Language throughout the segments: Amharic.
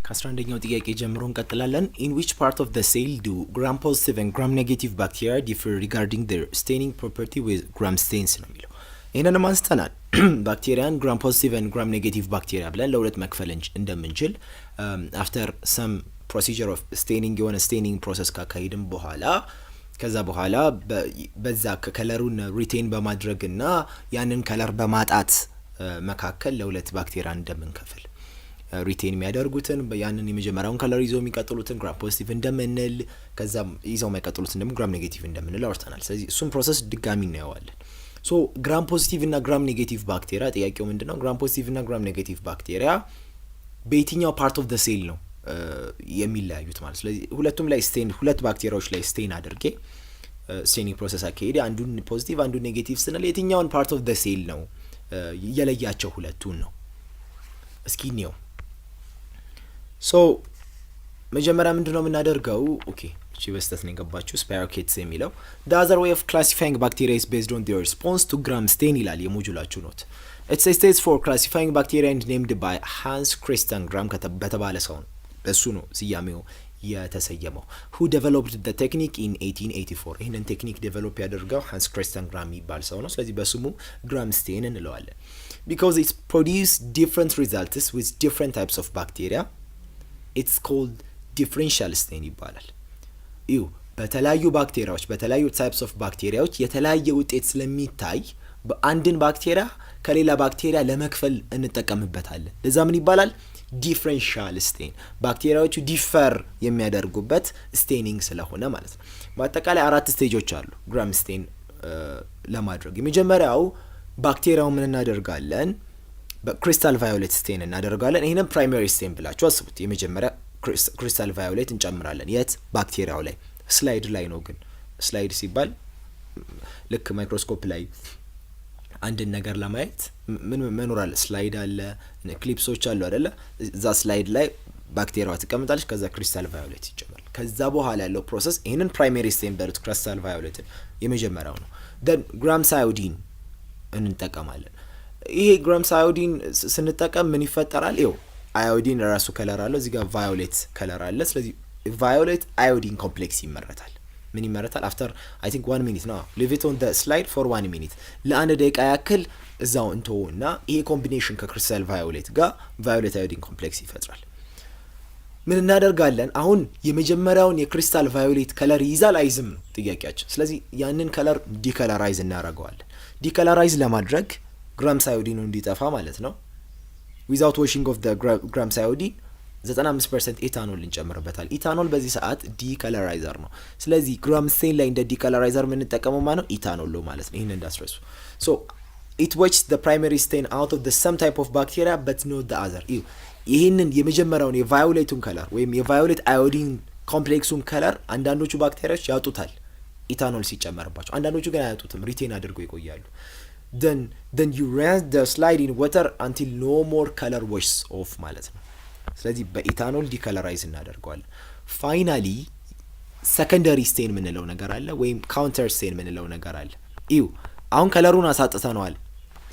ከ11ኛው ጥያቄ ጀምሮ እንቀጥላለን። In which part of the cell do gram positive and gram negative bacteria differ regarding their staining property with gram stains ነው የሚለው። ይህንንም አንስተናል። ባክቴሪያን ግራም ፖዚቲቭ and ግራም ኔጌቲቭ ባክቴሪያ ብለን ለሁለት መክፈል እንደምንችል after some procedure of staining የሆነ staining ፕሮሰስ ካካሄድን በኋላ ከዛ በኋላ በዛ ከለሩን ሪቴን በማድረግና ያንን ከለር በማጣት መካከል ለሁለት ባክቴሪያ እንደምንከፍል ሪቴን የሚያደርጉትን ያንን የመጀመሪያውን ከለር ይዘው የሚቀጥሉትን ግራም ፖዚቲቭ እንደምንል ከዛም ይዘው የማይቀጥሉትን ደግሞ ግራም ኔጌቲቭ እንደምንል አውርተናል። ስለዚህ እሱም ፕሮሰስ ድጋሚ እናየዋለን። ሶ ግራም ፖዚቲቭ እና ግራም ኔጌቲቭ ባክቴሪያ ጥያቄው ምንድነው? ግራም ፖዚቲቭ እና ግራም ኔጌቲቭ ባክቴሪያ በየትኛው ፓርት ኦፍ ዘ ሴል ነው የሚለያዩት ማለት። ስለዚህ ሁለቱም ላይ ስቴን ሁለት ባክቴሪያዎች ላይ ስቴን አድርጌ ስቴኒንግ ፕሮሰስ አካሄደ አንዱን ፖዚቲቭ አንዱን ኔጌቲቭ ስንል የትኛውን ፓርት ኦፍ ዘ ሴል ነው የለያቸው ሁለቱን ነው። እስኪ እንየው። ሶ መጀመሪያ ምንድነው የምናደርገው? ኦኬ እቺ በስተት ነው የገባችሁ ስፓይሮኬትስ የሚለው the other way of classifying bacteria is based on their response to gram stain ይላል የሞጁላችሁ ኖት። It's a stage for classifying bacteria and named by Hans Christian Gram በተባለ ሰው ነው በሱ ነው ስያሜው የተሰየመው who developed the technique in 1884 ይህንን ቴክኒክ ዴቨሎፕ ያደርገው ሃንስ ክሪስቲያን ግራም የሚባል ሰው ነው። ስለዚህ በስሙ ግራም ስቴን እንለዋለን because it produces different results with different types of bacteria. It's called differential stain ይባላል። ይው በተለያዩ ባክቴሪያዎች በተለያዩ ታይፕስ ኦፍ ባክቴሪያዎች የተለያየ ውጤት ስለሚታይ በአንድን ባክቴሪያ ከሌላ ባክቴሪያ ለመክፈል እንጠቀምበታለን። ለዛ ምን ይባላል? ዲፍረንሻል ስቴን። ባክቴሪያዎቹ ዲፈር የሚያደርጉበት ስቴኒንግ ስለሆነ ማለት ነው። በአጠቃላይ 4 ስቴጆች አሉ ግራም ስቴን ለማድረግ። የመጀመሪያው ባክቴሪያው ምን እናደርጋለን? በክሪስታል ቫዮሌት ስቴን እናደርጋለን። ይሄንን ፕራይመሪ ስቴን ብላችሁ አስቡት። የመጀመሪያ ክሪስታል ቫዮሌት እንጨምራለን። የት? ባክቴሪያው ላይ። ስላይድ ላይ ነው ግን ስላይድ ሲባል ልክ ማይክሮስኮፕ ላይ አንድን ነገር ለማየት ምን መኖር አለ? ስላይድ አለ፣ ክሊፕሶች አሉ አይደለ? እዛ ስላይድ ላይ ባክቴሪያዋ ትቀመጣለች። ከዛ ክሪስታል ቫዮሌት ይጨመራል። ከዛ በኋላ ያለው ፕሮሰስ ይሄንን ፕራይመሪ ስቴን በሉት። ክሪስታል ቫዮሌትን የመጀመሪያው ነው። ደን ግራም ሳዮዲን እንጠቀማለን። ይሄ ግራም ሳዮዲን ስንጠቀም ምን ይፈጠራል? ይኸው አዮዲን ራሱ ከለር አለው፣ እዚህ ጋር ቫዮሌት ከለር አለ። ስለዚህ ቫዮሌት አዮዲን ኮምፕሌክስ ይመረታል። ምን ይመረታል? አፍተር አይ ቲንክ 1 ሚኒት ነው። ሊቭ ኢት ኦን ዘ ስላይድ ፎር 1 ሚኒት ለአንድ ደቂቃ ያክል እዛው እንተውና ይሄ ኮምቢኔሽን ከክሪስታል ቫዮሌት ጋር ቫዮሌት አዮዲን ኮምፕሌክስ ይፈጥራል። ምን እናደርጋለን? አሁን የመጀመሪያውን የክሪስታል ቫዮሌት ከለር ይዛል አይዝም ነው ጥያቄያችን። ስለዚህ ያንን ከለር ዲከለራይዝ እናደርገዋለን። ዲከለራይዝ ለማድረግ ግራም ሳዮዲኑ እንዲጠፋ ማለት ነው። ዊዛውት ዋሺንግ ኦፍ ዘ ግራም ሳዮዲን 95% ኢታኖል እንጨምርበታል። ኢታኖል በዚህ ሰዓት ዲከለራይዘር ነው። ስለዚህ ግራም ስቴን ላይ እንደ ዲከለራይዘር የምንጠቀመው ማለት ነው ኢታኖል ነው ማለት ነው። ይሄን እንዳስረሱ። ሶ it washes the primary stain out of the some type of bacteria but not the other. ይሄንን የመጀመሪያውን የቫዮሌቱን ከለር ወይም የቫዮሌት አዮዲን ኮምፕሌክሱን ከለር አንዳንዶቹ ባክቴሪያዎች ያጡታል ኢታኖል ሲጨመርባቸው፣ አንዳንዶቹ ግን አያጡትም፣ ሪቴን አድርገው ይቆያሉ። then you rinse the slide in water until no more color washes off ማለት ነው። ስለዚህ በኢታኖል ዲከለራይዝ እናደርገዋለን። ፋይናሊ ሰከንደሪ ስቴን ምንለው ነገር አለ ወይም ካውንተር ስቴን ምንለው ነገር አለ። አሁን ከለሩን አሳጥተነዋል።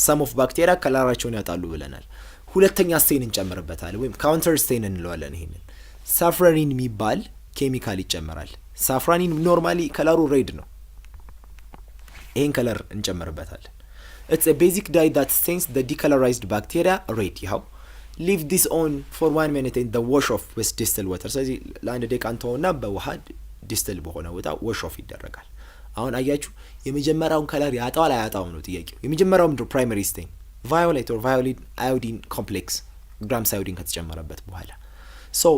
ሰም ኦፍ ባክቴሪያ ከለራቸውን ያጣሉ ብለናል። ሁለተኛ ስቴን እንጨምርበታለን ወይም ካውንተር ስቴን እንለዋለን። ይሄንን ሳፍራኒን የሚባል ኬሚካል ይጨመራል። ሳፍራኒን ኖርማሊ ከለሩ ሬድ ነው። ይሄን ከለር እንጨምርበታለን። It's a basic dye that stains the decolorized bacteria red. ይኸው leave this on for 1 minute and the wash off with distilled water. ስለዚህ ለአንድ ደቂቃ እንተውና በውሃ ዲስትል በሆነ ቦታ wash off ይደረጋል። አሁን አያችሁ የመጀመሪያውን ከለር ያጣዋል አያጣውም ነው ጥያቄው። የመጀመሪያው ምንድነው? ፕራይመሪ ስቴን ቫዮሌት ኦር ቫዮሌት አዮዲን ኮምፕሌክስ ግራም ሳዮዲን ከተጨመረበት በኋላ so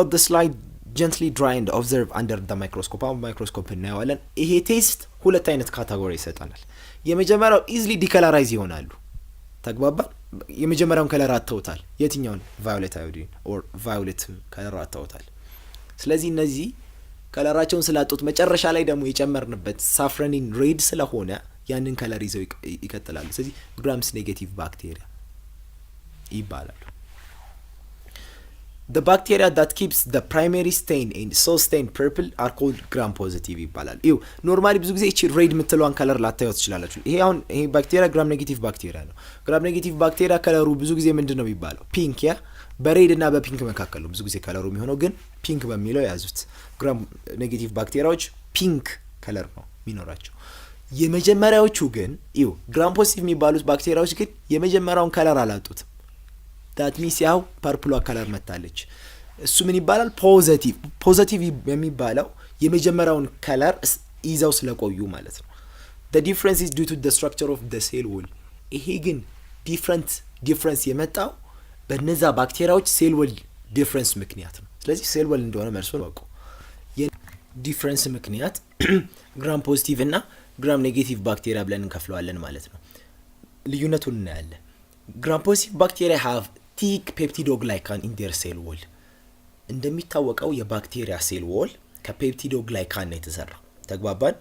the slide gently dry and observe under the microscope. አሁን ማይክሮስኮፕ እናየዋለን። ይሄ ቴስት ሁለት አይነት ካታጎሪ ይሰጣናል። የመጀመሪያው ኢዝሊ ዲከለራይዝ ይሆናሉ። ተግባባን? የመጀመሪያውን ከለር አጥተውታል። የትኛውን? ቫዮሌት አዮዲን ኦር ቫዮሌት ከለር አጥተውታል። ስለዚህ እነዚህ ከለራቸውን ስላጡት መጨረሻ ላይ ደግሞ የጨመርንበት ሳፍራኒን ሬድ ስለሆነ ያንን ከለር ይዘው ይቀጥላሉ። ስለዚህ ግራምስ ኔጌቲቭ ባክቴሪያ ይባላሉ። The bacteria that keeps the primary stain and so stained purple are called gram positive ይባላል። ኖርማሊ ብዙ ጊዜ እቺ ሬድ የምትለዋን ከለር ላታዩት ትችላላችሁ። ይሄ አሁን ይሄ ባክቴሪያ ግራም ኔጌቲቭ ባክቴሪያ ነው። ግራም ኔጌቲቭ ባክቴሪያ ከለሩ ብዙ ጊዜ ምንድነው የሚባለው? ፒንክ ያ በሬድ እና በፒንክ መካከል ነው ብዙ ጊዜ ከለሩ የሚሆነው፣ ግን ፒንክ በሚለው የያዙት። ግራም ኔጌቲቭ ባክቴሪያዎች ፒንክ ከለር ነው የሚኖራቸው። የመጀመሪያዎቹ ግን ግራም ፖዚቲቭ የሚባሉት ባክቴሪያዎች ግን የመጀመሪያውን ከለር አላጡትም። ዳት ሚንስ ያው ፐርፕሏ ከለር መታለች። እሱ ምን ይባላል? ፖዘቲቭ የሚባለው የመጀመሪያውን ከለር ይዘው ስለቆዩ ማለት ነው። the difference is due to the structure of the cell wall። ይሄ ግን ዲፍረንስ የመጣው በነዛ ባክቴሪያዎች ሴል ወል ዲፍረንስ ምክንያት ነው። ስለዚህ ሴል ወል እንደሆነ መልሱን ወቁ። የዲፍረንስ ምክንያት ግራም ፖዚቲቭ እና ግራም ኔጌቲቭ ባክቴሪያ ብለን እንከፍለዋለን ማለት ነው። ልዩነቱን እናያለን። ግራም ፖዚቲቭ ባክቴሪያ have thick peptidoglycan in their cell wall። እንደሚታወቀው የባክቴሪያ ሴል ዎል ከፔፕቲዶግላይካን ነው የተሰራው። ተግባባን?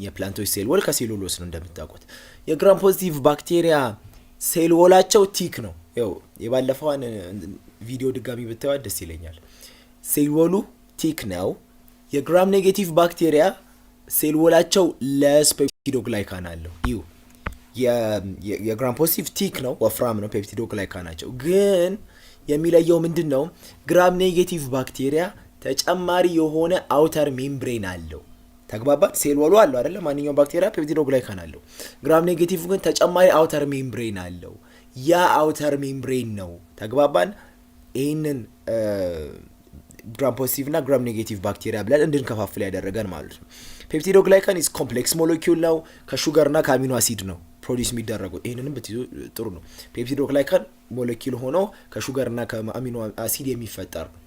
የፕላንቶች ሴል ዎል ከሴሉሎስ ነው እንደምታውቁት። የግራም ፖዚቲቭ ባክቴሪያ ሴል ዎላቸው ቲክ ነው። ያው የባለፈውን ቪዲዮ ድጋሚ ብታዩት ደስ ይለኛል። ሴል ዎሉ ቲክ ነው። የግራም ኔጌቲቭ ባክቴሪያ ሴል ዎላቸው ለስ ፔፕቲዶግላይካን አለው። የግራም ፖዚቲቭ ቲክ ነው፣ ወፍራም ነው፣ ፔፕቲዶግላይካን ናቸው። ግን የሚለየው ምንድን ነው? ግራም ኔጌቲቭ ባክቴሪያ ተጨማሪ የሆነ አውተር ሜምብሬን አለው። ተግባባን? ሴል ወሉ አለው አይደለ? ማንኛውም ባክቴሪያ ፔፕቲዶግላይካን አለው። ግራም ኔጌቲቭ ግን ተጨማሪ አውተር ሜምብሬን አለው። ያ አውተር ሜምብሬን ነው። ተግባባን? ይህንን ግራም ፖዚቲቭ እና ግራም ኔጌቲቭ ባክቴሪያ ብለን እንድንከፋፍል ያደረገን ማለት ነው። ፔፕቲዶግላይካን ኢዝ ኮምፕሌክስ ሞለኪውል ነው። ከሹገር እና ከአሚኖ አሲድ ነው ፕሮዲስ የሚደረጉት። ይህንንም ብትይዙ ጥሩ ነው። ፔፕቲዶግላይካን ሞለኪውል ሆኖ ከሹገር እና ከአሚኖ አሲድ የሚፈጠር ነው።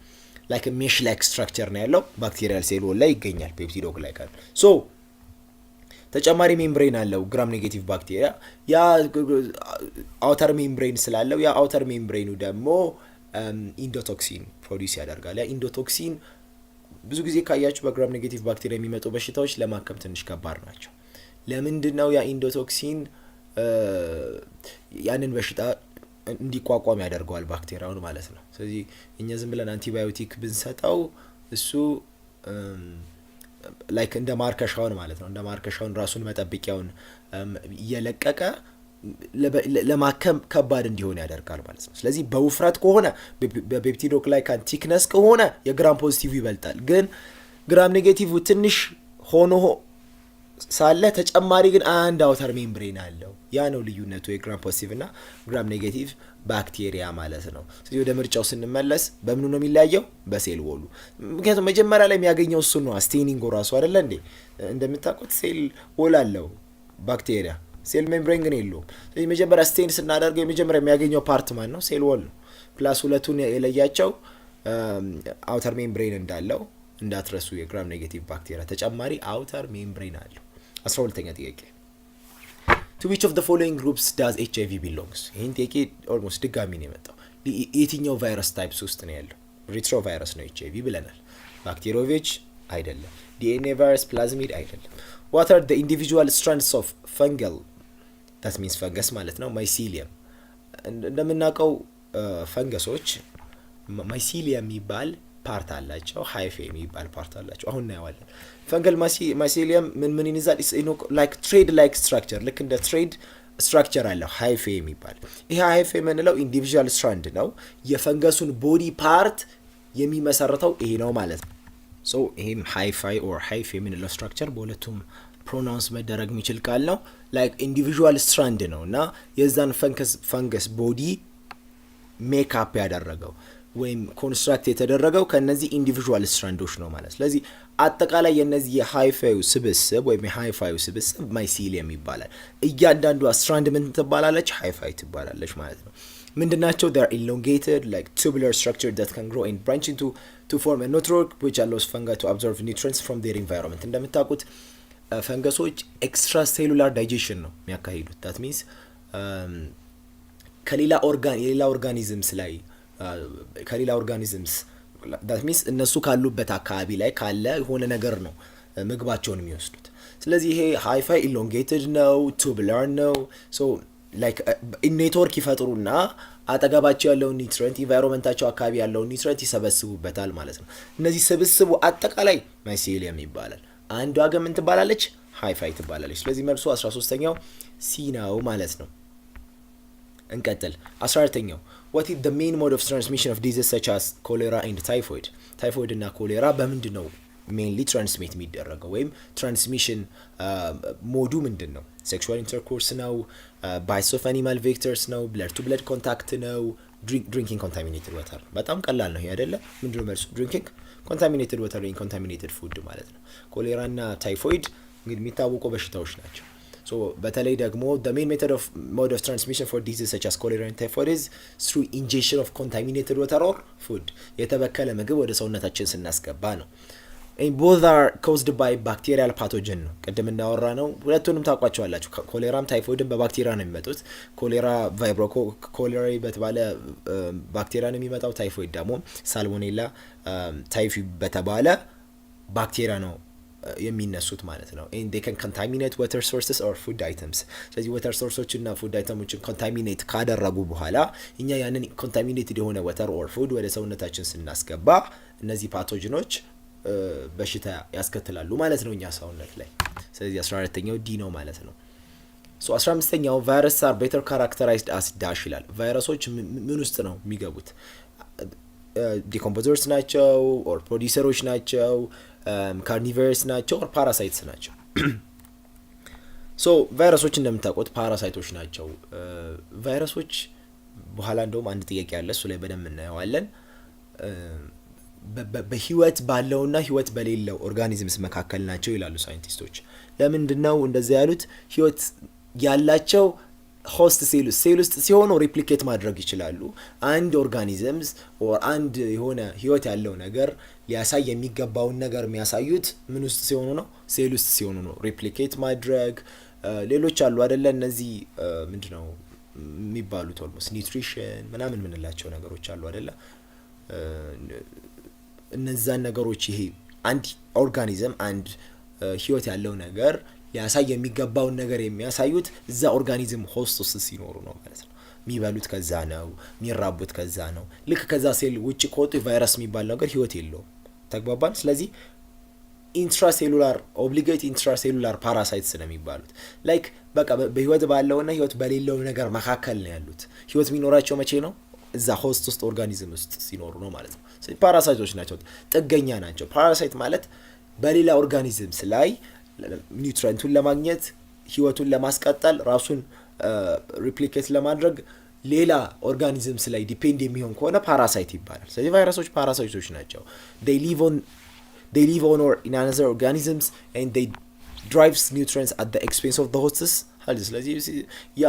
ላይክ ሜሽ ላይክ ስትራክቸር ነው ያለው። ባክቴሪያል ሴል ዎል ላይ ይገኛል ፔፕቲዶግላይካን። ሶ ተጨማሪ ሜምብሬን አለው ግራም ኔጌቲቭ ባክቴሪያ። ያ አውተር ሜምብሬን ስላለው ያ አውተር ሜምብሬኑ ደግሞ ኢንዶቶክሲን ፕሮዲስ ያደርጋል። ያ ኢንዶቶክሲን ብዙ ጊዜ ካያችሁ በግራም ኔጌቲቭ ባክቴሪያ የሚመጡ በሽታዎች ለማከም ትንሽ ከባድ ናቸው። ለምንድን ነው? ያ ኢንዶቶክሲን ያንን በሽታ እንዲቋቋም ያደርገዋል ባክቴሪያውን ማለት ነው። ስለዚህ እኛ ዝም ብለን አንቲባዮቲክ ብንሰጠው እሱ ላይክ እንደ ማርከሻውን ማለት ነው፣ እንደ ማርከሻውን ራሱን መጠበቂያውን እየለቀቀ ለማከም ከባድ እንዲሆን ያደርጋል ማለት ነው። ስለዚህ በውፍረት ከሆነ በፔፕቲዶግላይካን ቲክነስ ከሆነ የግራም ፖዚቲቭ ይበልጣል። ግን ግራም ኔጌቲቭ ትንሽ ሆኖ ሳለ ተጨማሪ ግን አንድ አውተር ሜምብሬን አለው። ያ ነው ልዩነቱ የግራም ፖዚቲቭ እና ግራም ኔጌቲቭ ባክቴሪያ ማለት ነው። ስለዚህ ወደ ምርጫው ስንመለስ በምኑ ነው የሚለያየው? በሴል ዎሉ። ምክንያቱም መጀመሪያ ላይ የሚያገኘው እሱ ነው። ስቴኒንግ ራሱ አይደለ እንዴ? እንደምታውቁት ሴል ዎል አለው ባክቴሪያ፣ ሴል ሜምብሬን ግን የለውም። ስለዚህ መጀመሪያ ስቴን ስናደርገው የመጀመሪያ የሚያገኘው ፓርት ማን ነው? ሴል ዎል ነው። ፕላስ ሁለቱን የለያቸው አውተር ሜምብሬን እንዳለው እንዳትረሱ። የግራም ኔጌቲቭ ባክቴሪያ ተጨማሪ አውተር ሜምብሬን አለው። 12ኛ ጥያቄ to which of the following groups does HIV belongs? ይህን ጥያቄ ኦልሞስት ድጋሚ ነው የመጣው። የትኛው ቫይረስ ታይፕስ ውስጥ ነው ያለው? ሪትሮ ቫይረስ ነው HIV ብለናል። ባክቴሪዮቬጅ አይደለም። DNA ቫይረስ፣ ፕላዝሚድ አይደለም። what are the individual strands of fungal that means ፈንገስ ማለት ነው ማይሲሊየም። እንደምናውቀው ፈንገሶች ማይሲሊየም የሚባል ፓርት አላቸው፣ ሃይፌ የሚባል ፓርት አላቸው። አሁን እናየዋለን። ፈንገል ማይሲሊየም ምን ይይዛል? ላይክ ትሬድ ላይክ ስትራክቸር፣ ልክ እንደ ትሬድ ስትራክቸር አለው ሃይፌ የሚባል። ይሄ ሃይፌ የምንለው ኢንዲቪዥዋል ስትራንድ ነው። የፈንገሱን ቦዲ ፓርት የሚመሰርተው ይሄ ነው ማለት ነው። ሶ ይሄም ሃይፋይ ኦር ሃይፌ የምንለው ስትራክቸር በሁለቱም ፕሮናውንስ መደረግ የሚችል ቃል ነው። ላይክ ኢንዲቪዥዋል ስትራንድ ነው እና የዛን ፈንገስ ቦዲ ሜካፕ ያደረገው ወይም ኮንስትራክት የተደረገው ከነዚህ ኢንዲቪዥዋል ስትራንዶች ነው ማለት። ስለዚህ አጠቃላይ የነዚህ የሃይፋዩ ስብስብ ወይም የሃይፋዩ ስብስብ ማይሲሊየም ይባላል። እያንዳንዷ ስትራንድ ምን ትባላለች? ሃይፋይ ትባላለች ማለት ነው። ምንድናቸው? they are elongated like tubular structure that can grow and branch into to form a network which allows fungi to absorb nutrients from their environment። እንደምታውቁት ፈንገሶች ኤክስትራ ሴሉላር ዳይጀሽን ነው የሚያካሂዱት። that means ከሌላ ኦርጋኒዝምስ ላይ ከሌላ ኦርጋኒዝምስ that means እነሱ ካሉበት አካባቢ ላይ ካለ የሆነ ነገር ነው ምግባቸውን የሚወስዱት። ስለዚህ ይሄ ሃይፋይ ኢሎንጌትድ ነው፣ ቱቡላር ነው። ሶ ላይክ ኔትወርክ ይፈጥሩና አጠገባቸው ያለውን ኒውትሪየንት ኢንቫይሮንመንታቸው አካባቢ ያለውን ኒውትሪየንት ይሰበስቡበታል ማለት ነው። እነዚህ ስብስቡ አጠቃላይ ማይሲሊየም ይባላል። አንዷ ግን ምን ትባላለች? ሃይፋይ ትባላለች። ስለዚህ መልሱ 13ኛው ሲ ነው ማለት ነው። እንቀጥል። 14ኛው what is the main mode of transmission of diseases such as cholera and typhoid? ታይፎይድ እና ኮሌራ በምንድን ነው ሜንሊ ትራንስሚት የሚደረገው ወይም ትራንስሚሽን ሞዱ ምንድን ነው? ሴክሹዋል ኢንተርኮርስ ነው? ባይትስ ኦፍ አኒማል ቬክተርስ ነው? ብለድ ቱ ብለድ ኮንታክት ነው? ድሪንኪንግ ኮንታሚኔትድ ወተር። በጣም ቀላል ነው ይሄ አይደለ? ምንድነው መልሱ? ድሪንኪንግ ኮንታሚኔትድ ወተር ወይም ኮንታሚኔትድ ፉድ ማለት ነው። ኮሌራ እና ታይፎይድ እንግዲህ የሚታወቁ በሽታዎች ናቸው። ሶ በተለይ ደግሞ the main mode of transmission for diseases such as cholera and typhoid is through ingestion of contaminated water or food. የተበከለ ምግብ ወደ ሰውነታችን ስናስገባ ነው። and both are caused by bacterial pathogen ነው። ቅድም እንዳወራ ነው ሁለቱንም ታውቋቸዋላችሁ። ኮሌራም ታይፎይድም በባክቴሪያ ነው የሚመጡት። ኮሌራ ቫይብሮ ኮሌራሪ በተባለ ባክቴሪያ ነው የሚመጣው። ታይፎይድ ደግሞ ሳልሞኔላ ታይፊ በተባለ ባክቴሪያ ነው የሚነሱት ማለት ነው። and they can contaminate water sources or food items. ስለዚህ water sources እና food items contaminate ካደረጉ በኋላ እኛ ያንን contaminated የሆነ water or food ወደ ሰውነታችን ስናስገባ እነዚህ ፓቶጅኖች በሽታ ያስከትላሉ ማለት ነው እኛ ሰውነት ላይ። ስለዚህ 14ኛው ዲ ነው ማለት ነው። ሶ 15ኛው ቫይረስ are better characterized as dash ይላል። ቫይረሶች ምን ውስጥ ነው የሚገቡት? ዲኮምፖዘርስ ናቸው ኦር ፕሮዲውሰሮች ናቸው፣ ካርኒቨርስ ናቸው ኦር ፓራሳይትስ ናቸው። ሶ ቫይረሶች እንደምታውቁት ፓራሳይቶች ናቸው። ቫይረሶች በኋላ እንደውም አንድ ጥያቄ አለ፣ እሱ ላይ በደንብ እናየዋለን። በህይወት ባለውና ህይወት በሌለው ኦርጋኒዝምስ መካከል ናቸው ይላሉ ሳይንቲስቶች። ለምንድነው እንደዛ ያሉት? ህይወት ያላቸው ሆስት ሴል ውስጥ ሲሆኑ ሪፕሊኬት ማድረግ ይችላሉ። አንድ ኦርጋኒዝምስ ኦር አንድ የሆነ ህይወት ያለው ነገር ሊያሳይ የሚገባውን ነገር የሚያሳዩት ምን ውስጥ ሲሆኑ ነው? ሴል ውስጥ ሲሆኑ ነው። ሪፕሊኬት ማድረግ ሌሎች አሉ አይደለ? እነዚህ ምንድነው የሚባሉት? ኦልሞስት ኒውትሪሽን ምናምን ምንላቸው ነገሮች አሉ አይደለ? እነዛን ነገሮች ይሄ አንድ ኦርጋኒዝም አንድ ህይወት ያለው ነገር ሊያሳይ የሚገባውን ነገር የሚያሳዩት እዛ ኦርጋኒዝም ሆስት ውስጥ ሲኖሩ ነው ማለት ነው። የሚበሉት ከዛ ነው፣ የሚራቡት ከዛ ነው። ልክ ከዛ ሴል ውጭ ከወጡ ቫይረስ የሚባል ነገር ህይወት የለውም። ተግባባን? ስለዚህ ኢንትራሴሉላር ኦብሊጌት ኢንትራሴሉላር ፓራሳይትስ ነው የሚባሉት። ላይክ በቃ በህይወት ባለውና ህይወት በሌለው ነገር መካከል ነው ያሉት። ህይወት የሚኖራቸው መቼ ነው? እዛ ሆስት ውስጥ ኦርጋኒዝም ውስጥ ሲኖሩ ነው ማለት ነው። ስለዚህ ፓራሳይቶች ናቸው፣ ጥገኛ ናቸው። ፓራሳይት ማለት በሌላ ኦርጋኒዝምስ ላይ ኒውትሪንቱን ለማግኘት ህይወቱን ለማስቀጠል ራሱን ሪፕሊኬት ለማድረግ ሌላ ኦርጋኒዝምስ ላይ ዲፔንድ የሚሆን ከሆነ ፓራሳይት ይባላል። ስለዚህ ቫይረሶች ፓራሳይቶች ናቸው። they live on or in another organisms and they drives nutrients at the expense of the hosts. ስለዚህ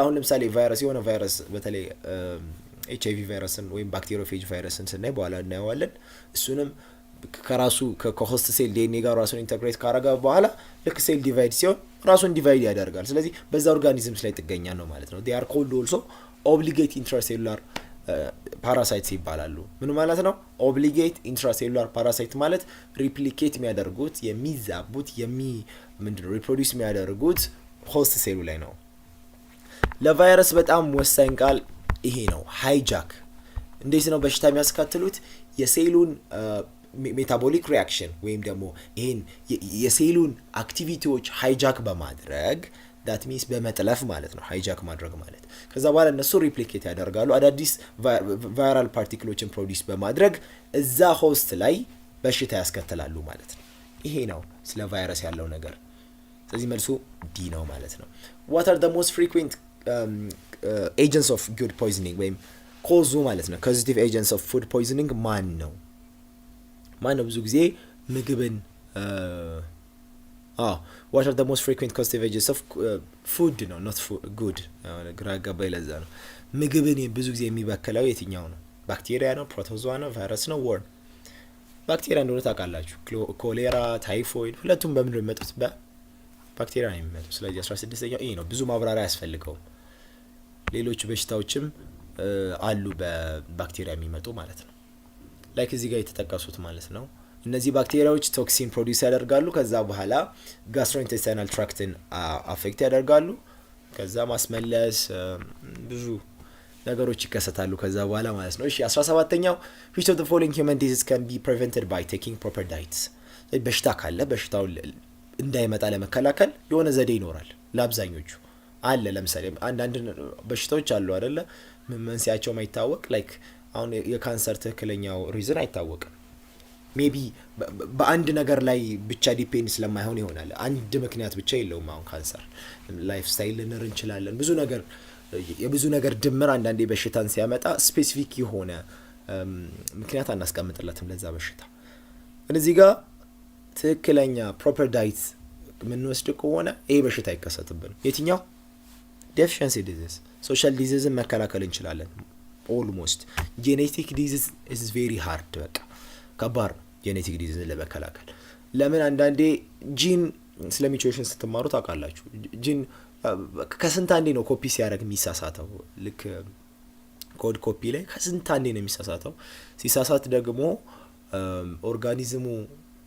አሁን ለምሳሌ ቫይረስ የሆነ ቫይረስ በተለይ HIV ቫይረስን ወይም ባክቴሪዮፌጅ ቫይረስን ስናይ በኋላ እናየዋለን። እሱንም ከራሱ ከሆስት ሴል ዲኤንኤ ጋር ራሱን ኢንተግሬት ካረጋ በኋላ ልክ ሴል ዲቫይድ ሲሆን ራሱን ዲቫይድ ያደርጋል። ስለዚህ በዛ ኦርጋኒዝምስ ላይ ጥገኛ ነው ማለት ነው። they are called also obligate intracellular parasites ይባላሉ። ምን ማለት ነው? obligate intracellular parasite ማለት ሪፕሊኬት የሚያደርጉት የሚዛቡት ምንድነው ሪፕሮዲዩስ የሚያደርጉት ሆስት ሴሉ ላይ ነው። ለቫይረስ በጣም ወሳኝ ቃል ይሄ ነው፣ ሃይጃክ። እንዴት ነው በሽታ የሚያስከትሉት? የሴሉን ሜታቦሊክ ሪአክሽን ወይም ደግሞ ይሄን የሴሉን አክቲቪቲዎች ሃይጃክ በማድረግ that means በመጥለፍ ማለት ነው ሃይጃክ ማድረግ ማለት። ከዛ በኋላ እነሱ ሪፕሊኬት ያደርጋሉ፣ አዳዲስ ቫይራል ፓርቲክሎችን ፕሮዲዩስ በማድረግ እዛ ሆስት ላይ በሽታ ያስከትላሉ ማለት ነው። ይሄ ነው ስለ ቫይረስ ያለው ነገር። ስለዚህ መልሱ ዲ ነው ማለት ነው። what are the most frequent agents of food poisoning ወይም ኮዙ ማለት ነው causative agents of food poisoning ማን ነው ብዙ ጊዜ ምግብን what are the most frequent causative agents of food ነው not good ግራ ገባ ይለዛ ነው። ምግብን ብዙ ጊዜ የሚበክለው የትኛው ነው? ባክቴሪያ ነው? ፕሮቶዞዋ ነው? ቫይረስ ነው? ወር ባክቴሪያ እንደሆነ ታውቃላችሁ። ኮሌራ፣ ታይፎይድ ሁለቱም በምን ነው የሚመጡት? በባክቴሪያ ነው የሚመጡት። ስለዚህ 16ኛው ይሄ ነው፣ ብዙ ማብራሪያ አያስፈልገውም። ሌሎች በሽታዎችም አሉ በባክቴሪያ የሚመጡ ማለት ነው። ላይክ እዚህ ጋር የተጠቀሱት ማለት ነው። እነዚህ ባክቴሪያዎች ቶክሲን ፕሮዲዩስ ያደርጋሉ። ከዛ በኋላ ጋስትሮኢንቴስታይናል ትራክትን አፌክት ያደርጋሉ። ከዛ ማስመለስ ብዙ ነገሮች ይከሰታሉ ከዛ በኋላ ማለት ነው። እሺ 17ኛው which of the following human diseases can be prevented by taking proper diets? በሽታ ካለ በሽታው እንዳይመጣ ለመከላከል የሆነ ዘዴ ይኖራል። ለአብዛኞቹ አለ። ለምሳሌ አንዳንድ በሽታዎች አሉ አይደለ? መንስኤያቸው ማይታወቅ ላይክ አሁን የካንሰር ትክክለኛው ሪዝን አይታወቅም። ሜቢ በአንድ ነገር ላይ ብቻ ዲፔንድ ስለማይሆን ይሆናል። አንድ ምክንያት ብቻ የለውም። አሁን ካንሰር ላይፍ ስታይል ልንር እንችላለን። የብዙ ነገር ድምር አንዳንዴ በሽታን ሲያመጣ ስፔሲፊክ የሆነ ምክንያት አናስቀምጥለትም ለዛ በሽታ። እዚህ ጋር ትክክለኛ ፕሮፐር ዳይት የምንወስድ ከሆነ ይሄ በሽታ አይከሰትብንም። የትኛው ዴፊሽንሲ ዲዚዝ ሶሻል ዲዚዝን መከላከል እንችላለን። ኦልሞስት ጄኔቲክ ዲዚዝ ኢዝ ቬሪ ሃርድ፣ በቃ ከባድ ነው ጄኔቲክ ዲዚዝን ለመከላከል። ለምን አንዳንዴ ጂን ስለ ሚውቴሽን ስትማሩ ታውቃላችሁ። ጂን ከስንት አንዴ ነው ኮፒ ሲያደርግ የሚሳሳተው። ልክ ኮድ ኮፒ ላይ ከስንት አንዴ ነው የሚሳሳተው። ሲሳሳት ደግሞ ኦርጋኒዝሙ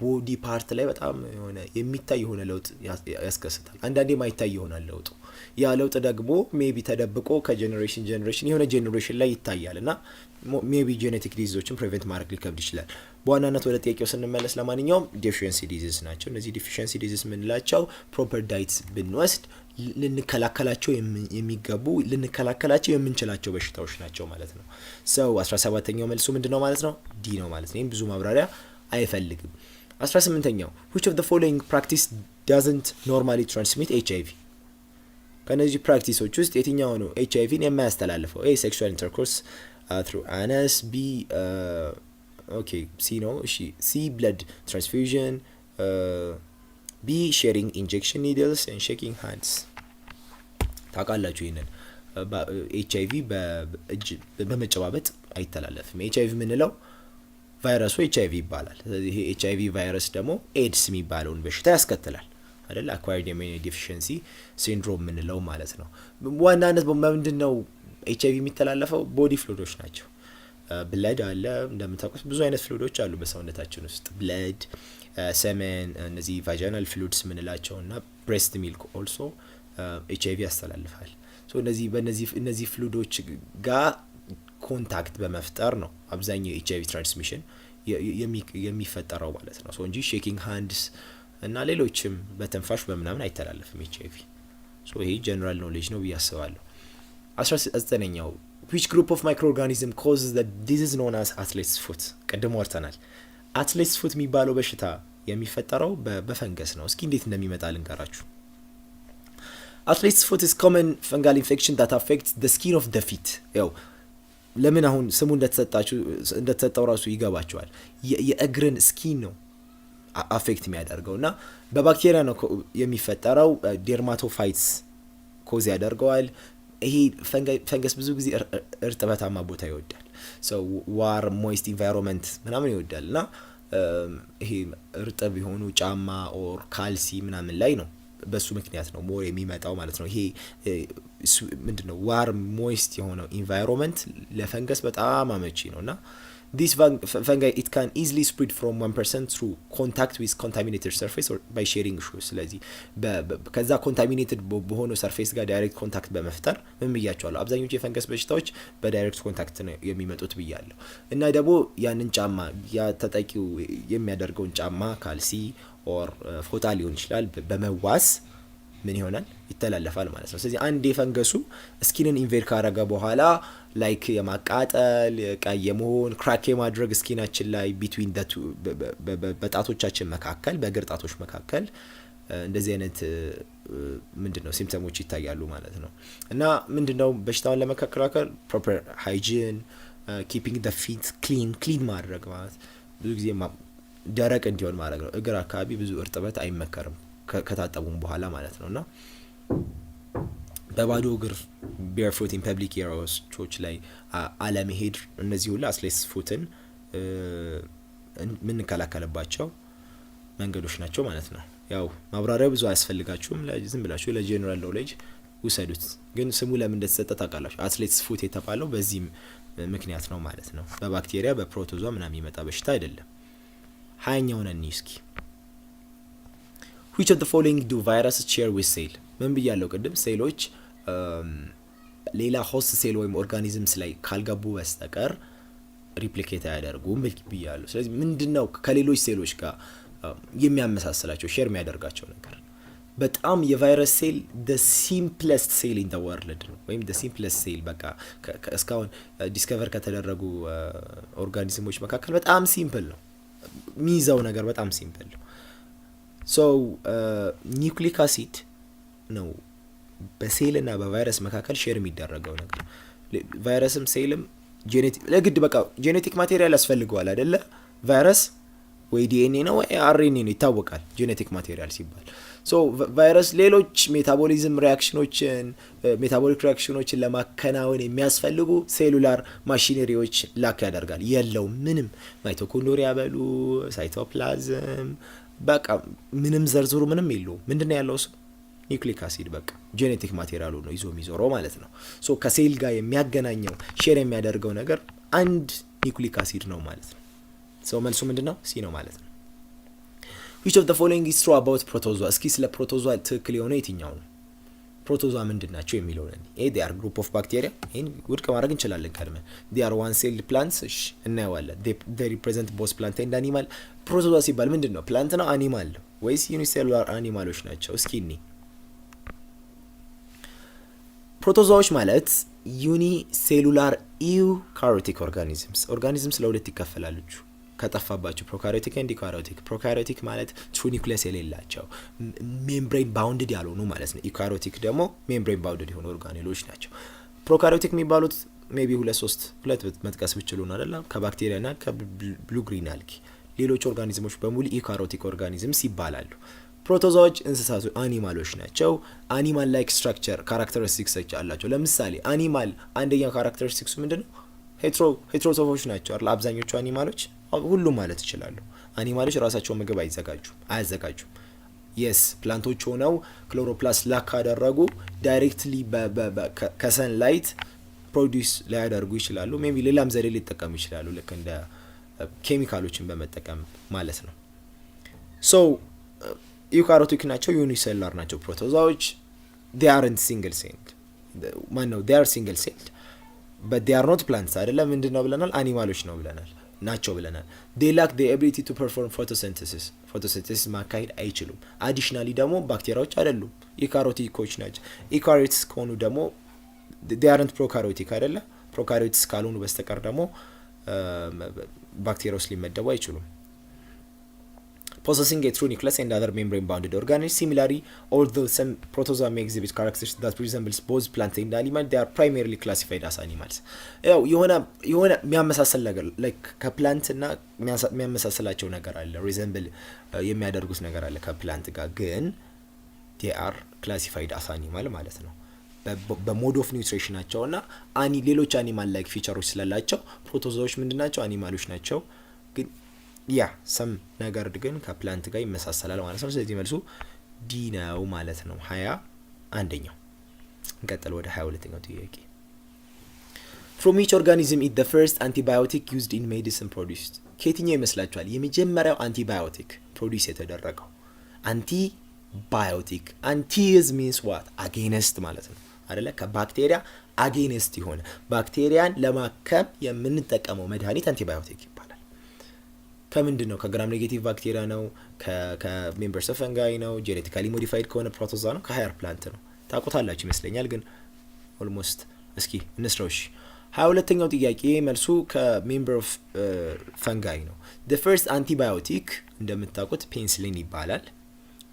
ቦዲ ፓርት ላይ በጣም የሆነ የሚታይ የሆነ ለውጥ ያስከስታል። አንዳንዴ ማይታይ ይሆናል ለውጡ። ያ ለውጥ ደግሞ ሜቢ ተደብቆ ከጄኔሬሽን የሆነ ጄኔሬሽን ላይ ይታያል እና ሜቢ ጄኔቲክ ዲዚዞችን ፕሪቨንት ማድረግ ሊከብድ ይችላል። በዋናነት ወደ ጥያቄው ስንመለስ ለማንኛውም ዴፊሽንሲ ዲዚዝ ናቸው። እነዚህ ዴፊሽንሲ ዲዚዝ የምንላቸው ፕሮፐር ዳይትስ ብንወስድ ልንከላከላቸው የምንችላቸው በሽታዎች ናቸው ማለት ነው። ሰው 17ኛው መልሱ ምንድነው ማለት ነው? ዲ ነው ማለት ነው። ብዙ ማብራሪያ አይፈልግም። 18ኛው which of the following practice doesn't normally transmit HIV? ከነዚህ ፕራክቲሶች ውስጥ የትኛው ነው ኤችአይቪን የማያስተላልፈው? ኤ ሴክሹዋል ኢንተርኮርስ through anus፣ ቢ ሲ ነው። እሺ ሲ ብለድ ትራንስፊውዥን፣ ቢ ሼሪንግ ኢንጀክሽን ኒድልስ ኤንድ ሼኪንግ ሃንድስ። ታውቃላችሁ ይሄንን ኤችአይቪ በእጅ በመጨባበጥ አይተላለፍም። ኤችአይቪ የምንለው ቫይረሱ ኤችአይቪ ይባላል። ስለዚህ ይሄ ኤችአይቪ ቫይረስ ደግሞ ኤድስ የሚባለውን በሽታ ያስከትላል አይደል? አኳየርድ ኢሚዩኒ ዲፊሺየንሲ ሲንድሮም የምንለው ማለት ነው። ዋናነት በምንድነው ኤችአይቪ የሚተላለፈው? ቦዲ ፍሉይዶች ናቸው። ብለድ አለ እንደምታውቁት፣ ብዙ አይነት ፍሉይዶች አሉ በሰውነታችን ውስጥ ብለድ፣ ሰመን፣ እነዚህ ቫጂናል ፍሉይድስ የምንላቸው እና ብሬስት ሚልክ ኦልሶ ኤችአይቪ ያስተላልፋል። ሶ እነዚህ ፍሉይዶች ጋር ኮንታክት በመፍጠር ነው አብዛኛው ኤችአይቪ ትራንስሚሽን የሚፈጠረው ማለት ነው። ሶ እንጂ ሼኪንግ ሃንድስ እና ሌሎችም በተንፋሽ በምናምን አይተላለፍም ኤችአይቪ። ሶ ይሄ ጀነራል ኖሌጅ ነው ብዬ አስባለሁ። 19ኛው which group of microorganism causes the disease known as athlete's foot? ቀደም ወርተናል። አትሌትስ ፉት የሚባለው በሽታ የሚፈጠረው በፈንገስ ነው። እስኪ እንዴት እንደሚመጣ ልንገራችሁ። athlete's foot is common fungal infection that affects the skin of the feet። ያው ለምን አሁን ስሙ እንደተሰጠው ራሱ ይገባቸዋል። የእግርን ስኪን ነው አፌክት የሚያደርገው እና በባክቴሪያ ነው የሚፈጠረው። ዴርማቶፋይትስ ኮዝ ያደርገዋል። ይሄ ፈንገስ ብዙ ጊዜ እርጥበታማ ቦታ ይወዳል። ዋር ሞይስት ኢንቫይሮንመንት ምናምን ይወዳል እና ይሄ እርጥብ የሆኑ ጫማ ኦር ካልሲ ምናምን ላይ ነው በሱ ምክንያት ነው ሞር የሚመጣው ማለት ነው። ይሄ ምንድነው ዋር ሞይስት የሆነው ኢንቫይሮንመንት ለፈንገስ በጣም አመቺ ነውና this fungi it can easily spread from one person through contact with contaminated surface or by sharing shoes። ስለዚህ ከዛ ኮንታሚኔትድ በሆነው ሰርፌስ ጋር ዳይሬክት ኮንታክት በመፍጠር ምን ብያቸዋለሁ፣ አብዛኞቹ የፈንገስ በሽታዎች በዳይሬክት ኮንታክት ነው የሚመጡት ብያለሁ። እና ደግሞ ያንን ጫማ ያ ተጠቂው የሚያደርገውን ጫማ ካልሲ ኦር ፎጣ ሊሆን ይችላል በመዋስ ምን ይሆናል ይተላለፋል ማለት ነው። ስለዚህ አንድ የፈንገሱ ስኪንን ኢንቬድ ካረገ በኋላ ላይክ የማቃጠል ቀይ የመሆን ክራክ የማድረግ ስኪናችን ላይ ቢትዊን በጣቶቻችን መካከል በእግር ጣቶች መካከል እንደዚህ አይነት ምንድነው ሲምፕተሞች ይታያሉ ማለት ነው። እና ምንድነው በሽታውን ለመከላከል ፕሮፐር ሃይጂን ኪፒንግ ዘ ፊት ክሊን ማድረግ ማለት ብዙ ጊዜ ደረቅ እንዲሆን ማድረግ ነው። እግር አካባቢ ብዙ እርጥበት አይመከርም ከታጠቡም በኋላ ማለት ነውና በባዶ እግር barefoot in public areas ላይ አለመሄድ እነዚህ ሁሉ አትሌትስ ፉትን የምንከላከልባቸው መንገዶች ናቸው ማለት ነው። ያው ማብራሪያው ብዙ አያስፈልጋችሁም፣ ዝም ብላችሁ ለጀነራል ኖሌጅ ውሰዱት። ግን ስሙ ለምን እንደተሰጠ ታውቃላችሁ? አትሌትስ ፉት የተባለው በዚህ ምክንያት ነው ማለት ነው። በባክቴሪያ በፕሮቶዞዋ ምናምን የሚመጣ በሽታ አይደለም። 20ኛውን እስኪ which of the following do viruses share with cell? ምን ብያለሁ ቅድም? ሴሎች ሌላ ሆስት ሴል ወይም ኦርጋኒዝምስ ላይ ካልገቡ በስተቀር ሪፕሊኬት አያደርጉም ብያለሁ። ስለዚህ ምንድነው ከሌሎች ሴሎች ጋር የሚያመሳስላቸው ሼር የሚያደርጋቸው ነገር? በጣም የቫይረስ ሴል ደ ሲምፕለስት ሴል ኢን ዘ ወርልድ ነው፣ ወይም ደ ሲምፕለስት ሴል በቃ እስካሁን ዲስከቨር ከተደረጉ ኦርጋኒዝሞች መካከል በጣም ሲምፕል ነው። የሚይዘው ነገር በጣም ሲምፕል ነው። ሶ ኒውክሊክ አሲድ ነው በሴል እና በቫይረስ መካከል ሼር የሚደረገው ነገር። ቫይረስም ሴልም ለግድ በቃ ጄኔቲክ ማቴሪያል ያስፈልገዋል አይደለ? ቫይረስ ወይ ዲኤንኤ ነው ወይ አርኤንኤ ነው ይታወቃል፣ ጄኔቲክ ማቴሪያል ሲባል። ሶ ቫይረስ ሌሎች ሜታቦሊክ ሪያክሽኖችን ለማከናወን የሚያስፈልጉ ሴሉላር ማሽነሪዎች ላክ ያደርጋል። የለውም ምንም። ማይቶኮንድሪያ በሉ ሳይቶፕላዝም በቃ ምንም ዘርዝሩ ምንም የለውም። ምንድነው ያለው እሱ? ኒውክሊክ አሲድ በቃ ጄኔቲክ ማቴሪያሉ ነው ይዞ የሚዞረው ማለት ነው። ሶ ከሴል ጋር የሚያገናኘው ሼር የሚያደርገው ነገር አንድ ኒውክሊክ አሲድ ነው ማለት ነው። ሶ መልሱ ምንድነው? ሲ ነው ማለት ነው። which of the following is true about protozoa? እስኪ ስለ ፕሮቶዞa ትክክል የሆነ የትኛው ነው? ፕሮቶዞa ምንድናቸው የሚለው ነው። they are group of bacteria። ይሄን ውድቅ ማድረግ እንችላለን ቀድመን። they are one celled plants። እሺ እናየዋለን። they represent both plant and animal። ፕሮቶዞa ሲባል ምንድነው? ፕላንት ነው አኒማል ነው ወይስ ዩኒሴሉላር አኒማሎች ናቸው? እስኪ እኒ ፕሮቶዞዎች ማለት ዩኒሴሉላር ኢዩካሪዮቲክ ኦርጋኒዝምስ ለሁለት ይከፈላሉ ከጠፋባቸው ፕሮካሪዮቲክ ኤንድ ዩካሪዮቲክ። ፕሮካሪዮቲክ ማለት ትሩ ኒውክሊየስ የሌላቸው ሜምብሬን ባውንድድ ያልሆኑ ማለት ነው። ዩካሪዮቲክ ደግሞ ሜምብሬን ባውንድድ የሆኑ ኦርጋኔሎች ናቸው። ፕሮካሪዮቲክ የሚባሉት ሜቢ ሁለት መጥቀስ ብችሉ ነው አይደል? ከባክቴሪያ እና ከብሉ ግሪን አልጊ። ሌሎች ኦርጋኒዝሞች በሙሉ ዩካሪዮቲክ ኦርጋኒዝምስ ይባላሉ። ፕሮቶዞዎች እንስሳቶች አኒማሎች ናቸው። አኒማል ላይክ ስትራክቸር ካራክተሪስቲክስ አላቸው። ለምሳሌ አኒማል አንደኛው ካራክተሪስቲክሱ ምንድነው? ሄትሮትሮፎች ናቸው አይደል? አብዛኞቹ አኒማሎች ሁሉም ማለት ይችላሉ። አኒማሎች ራሳቸው ምግብ አያዘጋጁም። የስ ፕላንቶች ሆነው ክሎሮፕላስት ላክ ካደረጉ ዳይሬክትሊ ከሰን ላይት ፕሮዲውስ ሊያደርጉ ይችላሉ። ሜቢ ሌላም ዘዴ ሊጠቀሙ ይችላሉ፣ ልክ እንደ ኬሚካሎችን በመጠቀም ማለት ነው። ሶ ዩካሪዮቲክ ናቸው፣ ዩኒሴሉላር ናቸው ፕሮቶዞዎች። they aren't single celled they are single celled but they are not plants አይደለም። ምንድነው ብለናል? አኒማሎች ነው ብለናል ናቸው ብለናል። they lack the ability to perform photosynthesis ማካሄድ አይችሉም። አዲሽናሊ ደግሞ ባክቴሪያዎች አይደሉም፣ ዩካሪዮቲኮች ናቸው። ዩካሪዮትስ ከሆኑ ደግሞ they aren't prokaryotic አይደለ? ፕሮካሪዮትስ ካልሆኑ በስተቀር ደግሞ ባክቴሪያዎች ሊመደቡ አይችሉም። possessing a true nucleus and other membrane bounded organisms. Similarly, although some protozoa may exhibit characteristics that resembles both plant and animal, they are primarily classified as animals. ያው የሆነ የሚያመሳሰል ነገር like ከፕላንት እና የሚያመሳሰላቸው ነገር አለ፣ resemble የሚያደርጉት ነገር አለ ከፕላንት ጋር፣ ግን they are classified as animal ማለት ነው። በሞድ ኦፍ ኒውትሪሽን ናቸው እና ሌሎች አኒማል ላይክ ፊቸሮች ስላላቸው ፕሮቶዞዎች ምንድናቸው? አኒማሎች ናቸው። ግን ያ ሰም ነገር ግን ከፕላንት ጋር ይመሳሰላል ማለት ነው። ስለዚህ መልሱ ዲ ነው ማለት ነው። 21ኛው እንቀጥል ወደ 22ኛው ጥያቄ። From which organism is the first antibiotic used in medicine produced? ከየትኛው ይመስላችኋል የመጀመሪያው አንቲባዮቲክ ፕሮዲውስ የተደረገው? አንቲባዮቲክ አንቲዝ means what? against ማለት ነው አይደለ? ከባክቴሪያ አጌንስት የሆነ ባክቴሪያን ለማከም የምንጠቀመው መድኃኒት አንቲባዮቲክ ይባላል። ከምንድን ነው? ከግራም ኔጌቲቭ ባክቴሪያ ነው፣ ከሜምበርስ ኦፍ ፈንጋይ ነው፣ ጄኔቲካሊ ሞዲፋይድ ከሆነ ፕሮቶዛ ነው፣ ከሃየር ፕላንት ነው። ታውቁታላችሁ ይመስለኛል፣ ግን ኦልሞስት እስኪ እንስራውሽ። 22ኛው ጥያቄ መልሱ ከሜምበር ኦፍ ፈንጋይ ነው። the first antibiotic እንደምታውቁት ፔንሲሊን ይባላል።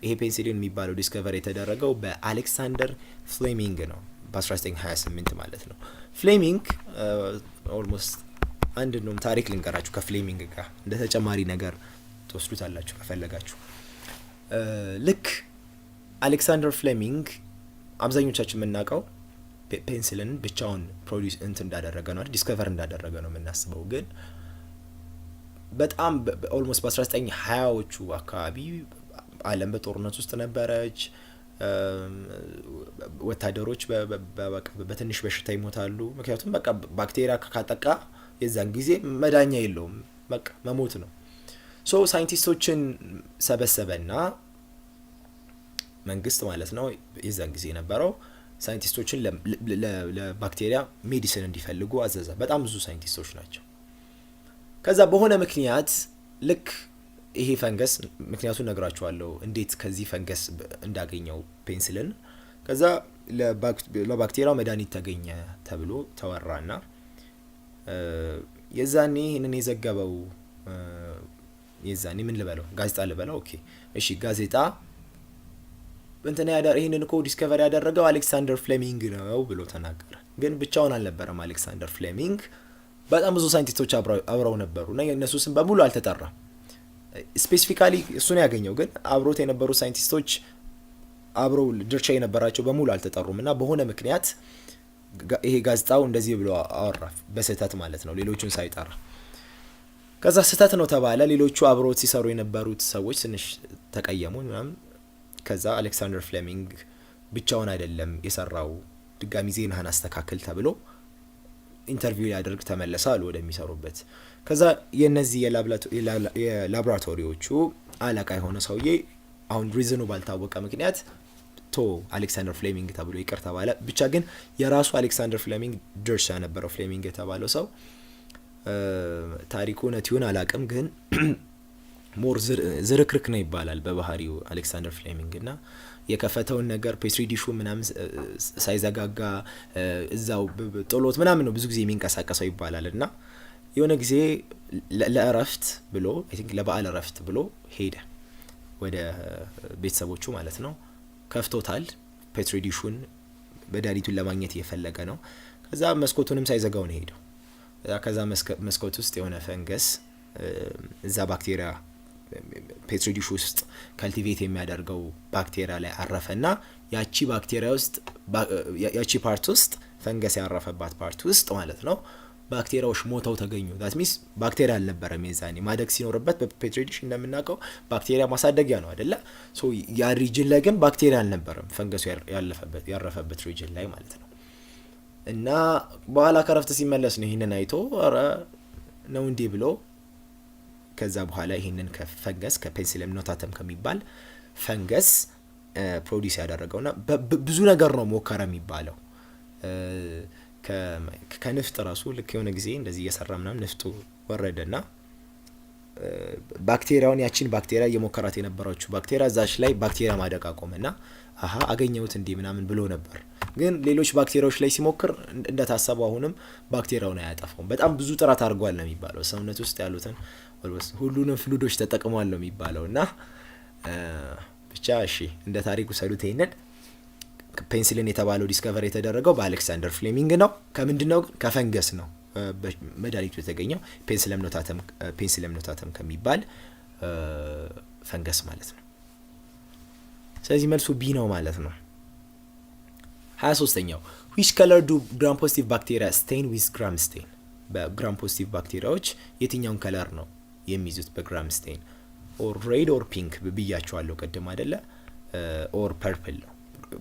ይሄ ፔንሲሊን የሚባለው ዲስከቨር የተደረገው በአሌክሳንደር ፍሌሚንግ ነው በ1928 ማለት ነው። ፍሌሚንግ ኦልሞስት አንድ ነው ታሪክ ልንገራችሁ ከፍሌሚንግ ጋር እንደ ተጨማሪ ነገር ተወስዱታላችሁ ከፈለጋችሁ። ልክ አሌክሳንደር ፍሌሚንግ አብዛኞቻችን የምናውቀው ፔንሲሊን ብቻውን ፕሮዲዩስ እንዳደረገ ነው፣ ዲስከቨር እንዳደረገ ነው የምናስበው። ግን በጣም ኦልሞስት በ1920ዎቹ አካባቢ ዓለም በጦርነት ውስጥ ነበረች። ወታደሮች በትንሽ በሽታ ይሞታሉ። ምክንያቱም በቃ ባክቴሪያ ካጠቃ የዛን ጊዜ መዳኛ የለውም፣ በቃ መሞት ነው። ሶ ሳይንቲስቶችን ሰበሰበና መንግስት ማለት ነው የዛን ጊዜ የነበረው ሳይንቲስቶችን ለባክቴሪያ ሜዲሲን እንዲፈልጉ አዘዘ። በጣም ብዙ ሳይንቲስቶች ናቸው። ከዛ በሆነ ምክንያት ልክ ይሄ ፈንገስ ምክንያቱን ነግራችኋለሁ እንዴት ከዚህ ፈንገስ እንዳገኘው ፔንሲልን። ከዛ ለባክቴሪያው መድኃኒት ተገኘ ተብሎ ተወራና የዛኔ ይህንን የዘገበው የዛኔ ምን ልበለው ጋዜጣ ልበለው ኦኬ እሺ ጋዜጣ እንትና ይህንን እኮ ዲስከቨሪ ያደረገው አሌክሳንደር ፍሌሚንግ ነው ብሎ ተናገረ። ግን ብቻውን አልነበረም አሌክሳንደር ፍሌሚንግ፣ በጣም ብዙ ሳይንቲስቶች አብረው ነበሩ እና የእነሱ ስም በሙሉ አልተጠራም። ስፔሲፊካሊ እሱን ያገኘው ግን አብሮት የነበሩ ሳይንቲስቶች አብረው ድርሻ የነበራቸው በሙሉ አልተጠሩም እና በሆነ ምክንያት ይሄ ጋዜጣው እንደዚህ ብሎ አወራ፣ በስህተት ማለት ነው፣ ሌሎቹን ሳይጠራ። ከዛ ስህተት ነው ተባለ። ሌሎቹ አብሮት ሲሰሩ የነበሩት ሰዎች ትንሽ ተቀየሙ ምናምን። ከዛ አሌክሳንደር ፍሌሚንግ ብቻውን አይደለም የሰራው፣ ድጋሚ ዜናህን አስተካክል ተብሎ ኢንተርቪው ሊያደርግ ተመለሰ አሉ ወደሚሰሩበት። ከዛ የነዚህ የላቦራቶሪዎቹ አለቃ የሆነ ሰውዬ አሁን ሪዝኑ ባልታወቀ ምክንያት አሌክሳንደር ፍሌሚንግ ተብሎ ይቅር ተባለ። ብቻ ግን የራሱ አሌክሳንደር ፍሌሚንግ ድርሻ የነበረው ፍሌሚንግ የተባለው ሰው ታሪኩ እውነት ይሁን አላቅም፣ ግን ሞር ዝርክርክ ነው ይባላል በባህሪው አሌክሳንደር ፍሌሚንግ እና የከፈተውን ነገር ፔስትሪ ዲሹ ምናምን ሳይዘጋጋ እዛው ጥሎት ምናምን ነው ብዙ ጊዜ የሚንቀሳቀሰው ይባላል። እና የሆነ ጊዜ ለእረፍት ብሎ አይ ቲንክ ለበዓል እረፍት ብሎ ሄደ ወደ ቤተሰቦቹ ማለት ነው። ከፍቶታል ፔስትሪ ዲሹን መድኃኒቱን ለማግኘት እየፈለገ ነው። ከዛ መስኮቱንም ሳይዘጋው ነው ሄደው። ከዛ መስኮት ውስጥ የሆነ ፈንገስ እዛ ባክቴሪያ ፔትሪ ዲሽ ውስጥ ካልቲቬት የሚያደርገው ባክቴሪያ ላይ አረፈና ያቺ ባክቴሪያ ውስጥ ያቺ ፓርት ውስጥ ፈንገስ ያረፈባት ፓርት ውስጥ ማለት ነው ባክቴሪያዎች ሞተው ተገኙ። ዳት ሚንስ ባክቴሪያ አልነበረም የዛኔ። ማደግ ሲኖርበት በፔትሪ ዲሽ እንደምናውቀው ባክቴሪያ ማሳደጊያ ነው አይደለ? ሶ ያ ሪጅን ላይ ግን ባክቴሪያ አልነበረም ፈንገሱ ያረፈበት ሪጅን ላይ ማለት ነው። እና በኋላ ከረፍት ሲመለስ ነው ይሄንን አይቶ ኧረ ነው እንዴ ብሎ ከዛ በኋላ ይሄንን ከፈንገስ ከፔንሲለም ኖታተም ከሚባል ፈንገስ ፕሮዲስ ያደረገውና ብዙ ነገር ነው ሞከረ የሚባለው። ከንፍጥ ራሱ ልክ የሆነ ጊዜ እንደዚህ እየሰራ ምናምን ንፍጡ ወረደና ባክቴሪያውን ያቺን ባክቴሪያ እየሞከራት የነበረችው ባክቴሪያ እዛች ላይ ባክቴሪያ ማደግ አቆመና አሃ አገኘሁት እንዴ ምናምን ብሎ ነበር። ግን ሌሎች ባክቴሪያዎች ላይ ሲሞክር እንደታሰበው አሁንም ባክቴሪያውን አያጠፋውም። በጣም ብዙ ጥራት አድርጓል ነው የሚባለው። ሰውነት ውስጥ ያሉትን ሁሉንም ፍሉዶች ተጠቅሟል ነው የሚባለው። እና ብቻ እሺ እንደ ታሪኩ ሰሉት። ይሄንን ፔንሲሊን የተባለው ዲስከቨር የተደረገው በአሌክሳንደር ፍሌሚንግ ነው። ከምንድነው? ከፈንገስ ነው መድኃኒቱ የተገኘው ፔንሲለም ኖታተም ከሚባል ፈንገስ ማለት ነው። ስለዚህ መልሱ ቢ ነው ማለት ነው። 23ኛው which color do gram positive bacteria stain with gram stain? በግራም ፖዚቲቭ ባክቴሪያዎች የትኛውን ከለር ነው የሚይዙት በግራም ስቴን? ኦር ሬድ ኦር ፒንክ ብያቸዋለሁ ቅድም አይደለ? ኦር ፐርፕል ነው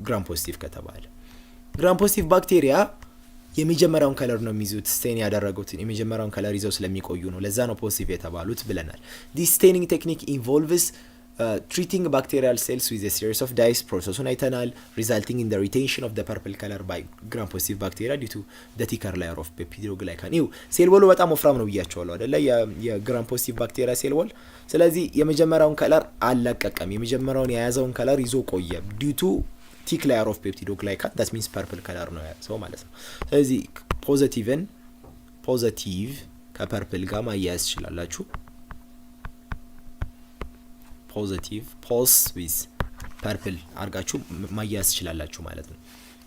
ግራም ፖዚቲቭ ከተባለ። ግራም ፖዚቲቭ ባክቴሪያ የመጀመሪያውን ከለር ነው የሚይዙት። ስቴን ያደረጉት የመጀመሪያውን ከለር ይዘው ስለሚቆዩ ነው። ለዛ ነው ፖዚቲቭ የተባሉት ብለናል። this staining technique involves treating bacterial cells with a series of dyes ፕሮሰሱን አይተናል። resulting in the retention of the purple color by gram positive bacteria due to the thicker layer of peptidoglycan. ይው ሴል ወሉ በጣም ወፍራም ነው ብያቸዋለሁ አይደለ? የግራም ፖዚቲቭ ባክቴሪያ ሴል ወል። ስለዚህ የመጀመሪያውን ከለር አልለቀቀም። የመጀመሪያውን የያዘውን ከለር ይዞ ቆየ due to thick layer of peptidoglycan. that means purple color ነው ያዘው ማለት ነው። ስለዚህ ፖዚቲቭ ከፐርፕል ጋር ማያያዝ ትችላላችሁ። ፖዚቲቭ ፖስ ዊዝ ፐርፕል አርጋችሁ ማያያዝ ትችላላችሁ ማለት ነው።